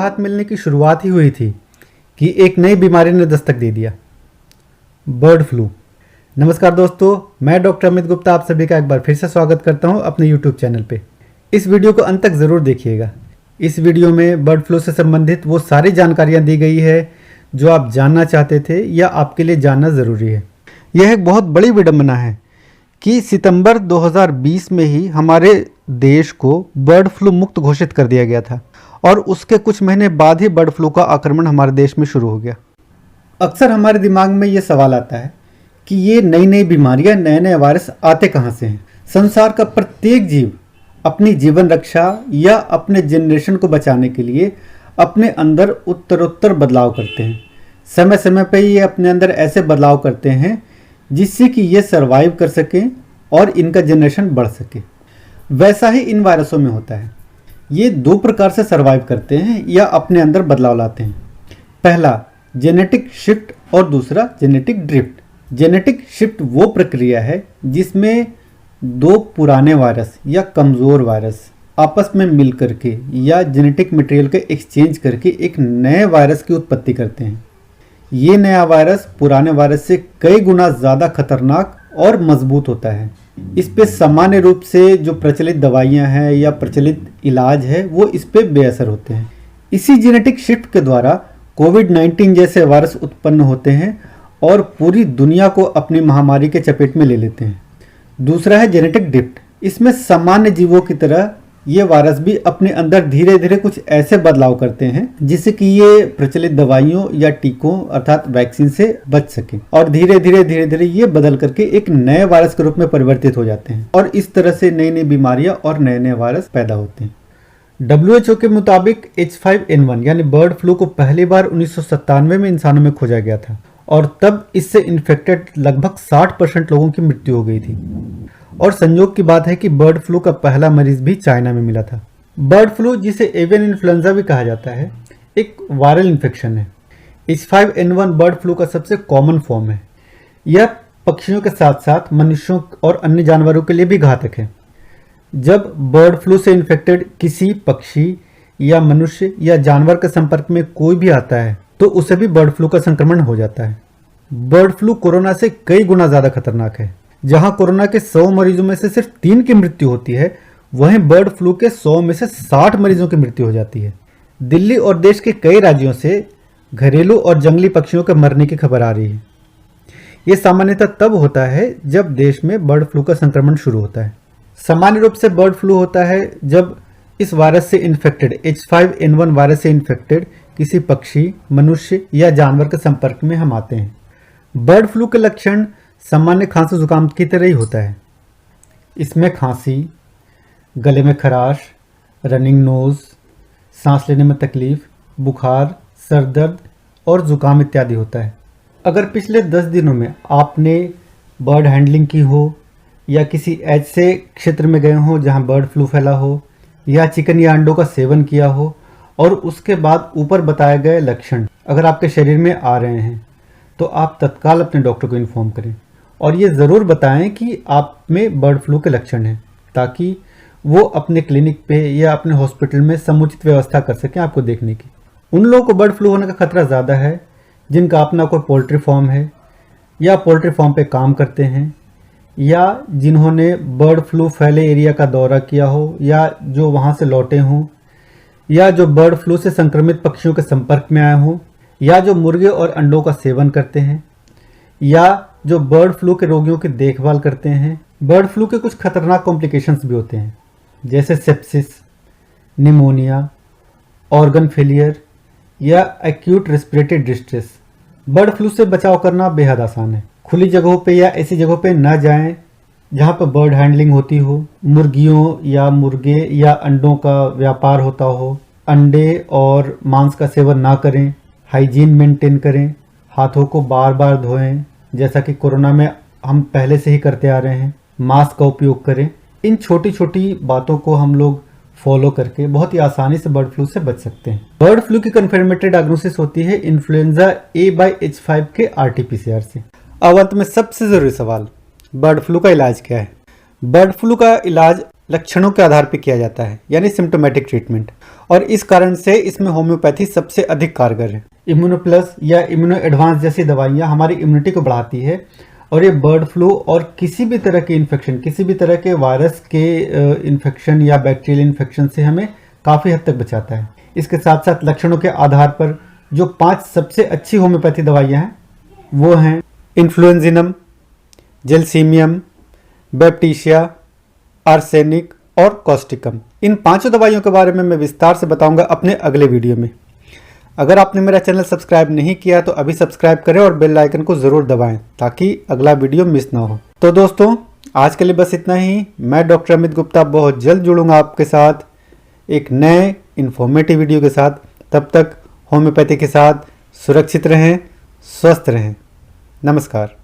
राहत मिलने की शुरुआत ही हुई थी कि एक नई बीमारी ने दस्तक दे दिया, बर्ड फ्लू। नमस्कार दोस्तों, मैं डॉक्टर अमित गुप्ता आप सभी का एक बार फिर से स्वागत करता हूं अपने यूट्यूब चैनल पे। इस वीडियो को अंत तक ज़रूर देखिएगा। इस वीडियो में बर्ड फ्लू से संबंधित वो सारी जानकारियां दी गई है जो आप जानना चाहते थे या आपके लिए जानना ज़रूरी है। यह एक बहुत बड़ी विडंबना है कि सितंबर 2020 में ही हमारे देश को बर्ड फ्लू मुक्त घोषित कर दिया गया था और उसके कुछ महीने बाद ही बर्ड फ्लू का आक्रमण हमारे देश में शुरू हो गया। अक्सर हमारे दिमाग में ये सवाल आता है कि ये नई नई बीमारियां, नए नए वायरस आते कहाँ से हैं। संसार का प्रत्येक जीव अपनी जीवन रक्षा या अपने जनरेशन को बचाने के लिए अपने अंदर उत्तरोत्तर बदलाव करते हैं। समय समय पर ये अपने अंदर ऐसे बदलाव करते हैं जिससे कि ये सरवाइव कर सकें और इनका जनरेशन बढ़ सके। वैसा ही इन वायरसों में होता है। ये दो प्रकार से सरवाइव करते हैं या अपने अंदर बदलाव लाते हैं। पहला जेनेटिक शिफ्ट और दूसरा जेनेटिक ड्रिफ्ट। जेनेटिक शिफ्ट वो प्रक्रिया है जिसमें दो पुराने वायरस या कमज़ोर वायरस आपस में मिल करके या जेनेटिक मटेरियल के एक्सचेंज करके एक नए वायरस की उत्पत्ति करते हैं। ये नया वायरस पुराने वायरस से कई गुना ज़्यादा खतरनाक और मजबूत होता है। इस पे सामान्य रूप से जो प्रचलित दवाइयाँ हैं या प्रचलित इलाज है वो इस पे बेअसर होते हैं। इसी जेनेटिक शिफ्ट के द्वारा कोविड-19 जैसे वायरस उत्पन्न होते हैं और पूरी दुनिया को अपनी महामारी के चपेट में ले लेते हैं। दूसरा है जेनेटिक ड्रिफ्ट। इसमें सामान्य जीवों की तरह ये वायरस भी अपने अंदर धीरे धीरे कुछ ऐसे बदलाव करते हैं जिससे कि ये प्रचलित दवाइयों या टीकों अर्थात वैक्सीन से बच सके और धीरे धीरे ये बदल करके एक नए वायरस के रूप में परिवर्तित हो जाते हैं और इस तरह से नई नई बीमारियां और नए नए वायरस पैदा होते हैं। WHO के मुताबिक H5N1 यानी बर्ड फ्लू को पहली बार 1997 में इंसानों में खोजा गया था और तब इससे इन्फेक्टेड लगभग 60% लोगों की मृत्यु हो गई थी। और संयोग की बात है कि बर्ड फ्लू का पहला मरीज भी चाइना में मिला था। बर्ड फ्लू, जिसे एवियन इन्फ्लुएंजा भी कहा जाता है, एक वायरल इन्फेक्शन है। H5N1 बर्ड फ्लू का सबसे कॉमन फॉर्म है। यह पक्षियों के साथ साथ मनुष्यों और अन्य जानवरों के लिए भी घातक है। जब बर्ड फ्लू से इन्फेक्टेड किसी पक्षी या मनुष्य या जानवर के संपर्क में कोई भी आता है तो उसे भी बर्ड फ्लू का संक्रमण हो जाता है। बर्ड फ्लू कोरोना से कई गुना ज़्यादा खतरनाक है। जहां कोरोना के 100 मरीजों में से सिर्फ 3 की मृत्यु होती है, वहीं बर्ड फ्लू के 100 में से 60 मरीजों की मृत्यु हो जाती है। दिल्ली और देश के कई राज्यों से घरेलू और जंगली पक्षियों के मरने की खबर आ रही है। ये सामान्यतः तब होता है जब देश में बर्ड फ्लू का संक्रमण शुरू होता है। सामान्य रूप से बर्ड फ्लू होता है जब इस वायरस से इन्फेक्टेड H5N1 वायरस से इन्फेक्टेड किसी पक्षी, मनुष्य या जानवर के संपर्क में हम आते हैं। बर्ड फ्लू के लक्षण सामान्य खांसी जुकाम की तरह ही होता है। इसमें खांसी, गले में खराश, रनिंग नोज, सांस लेने में तकलीफ, बुखार, सर दर्द और जुकाम इत्यादि होता है। अगर पिछले 10 दिनों में आपने बर्ड हैंडलिंग की हो या किसी ऐसे क्षेत्र में गए हो जहां बर्ड फ्लू फैला हो या चिकन या अंडों का सेवन किया हो और उसके बाद ऊपर बताए गए लक्षण अगर आपके शरीर में आ रहे हैं तो आप तत्काल अपने डॉक्टर को इन्फॉर्म करें और ये ज़रूर बताएं कि आप में बर्ड फ्लू के लक्षण हैं ताकि वो अपने क्लिनिक पे या अपने हॉस्पिटल में समुचित व्यवस्था कर सकें आपको देखने की। उन लोगों को बर्ड फ्लू होने का खतरा ज़्यादा है जिनका अपना कोई पोल्ट्री फार्म है या पोल्ट्री फार्म पे काम करते हैं या जिन्होंने बर्ड फ्लू फैले एरिया का दौरा किया हो या जो वहाँ से लौटे हों या जो बर्ड फ्लू से संक्रमित पक्षियों के संपर्क में आए हों या जो मुर्गे और अंडों का सेवन करते हैं या जो बर्ड फ्लू के रोगियों की देखभाल करते हैं। बर्ड फ्लू के कुछ खतरनाक कॉम्प्लिकेशंस भी होते हैं जैसे सेप्सिस, निमोनिया, ऑर्गन फेलियर या acute respiratory distress. Bird flu से बचाव करना बेहद आसान है। खुली जगहों पे या ऐसी जगहों पे न जाएं जहाँ पर बर्ड हैंडलिंग होती हो, मुर्गियों या मुर्गे या अंडों का व्यापार होता हो। अंडे और मांस का सेवन ना करें। हाइजीन मेंटेन करें। हाथों को बार बार धोएं जैसा कि कोरोना में हम पहले से ही करते आ रहे हैं। मास्क का उपयोग करें। इन छोटी छोटी बातों को हम लोग फॉलो करके बहुत ही आसानी से बर्ड फ्लू से बच सकते हैं। बर्ड फ्लू की कन्फर्मेटेड डायग्नोसिस होती है इन्फ्लुएंजा A/H5 के RT-PCR से। अब अंत में सबसे जरूरी सवाल, बर्ड फ्लू का इलाज क्या है? बर्ड फ्लू का इलाज लक्षणों के आधार पर किया जाता है, यानी सिम्टोमेटिक ट्रीटमेंट, और इस कारण से इसमें होम्योपैथी सबसे अधिक कारगर है। इम्यूनो प्लस या इम्यूनो एडवांस जैसी दवाइयाँ हमारी इम्यूनिटी को बढ़ाती है, और ये बर्ड फ्लू और किसी भी तरह के इन्फेक्शन, किसी भी तरह के वायरस के इन्फेक्शन या बैक्टीरियल इन्फेक्शन से हमें काफ़ी हद तक बचाता है। इसके साथ साथ लक्षणों के आधार पर जो 5 सबसे अच्छी होम्योपैथी दवाइयाँ हैं वो हैं इन्फ्लुएंजिनम, जेलसीमियम, बैप्टीशिया, आर्सेनिक और कॉस्टिकम। इन 5 दवाइयों के बारे में मैं विस्तार से बताऊंगा अपने अगले वीडियो में। अगर आपने मेरा चैनल सब्सक्राइब नहीं किया तो अभी सब्सक्राइब करें और बेल आइकन को ज़रूर दबाएं ताकि अगला वीडियो मिस ना हो। तो दोस्तों, आज के लिए बस इतना ही। मैं डॉक्टर अमित गुप्ता बहुत जल्द जुड़ूंगा आपके साथ एक नए इन्फॉर्मेटिव वीडियो के साथ। तब तक होम्योपैथी के साथ सुरक्षित रहें, स्वस्थ रहें। नमस्कार।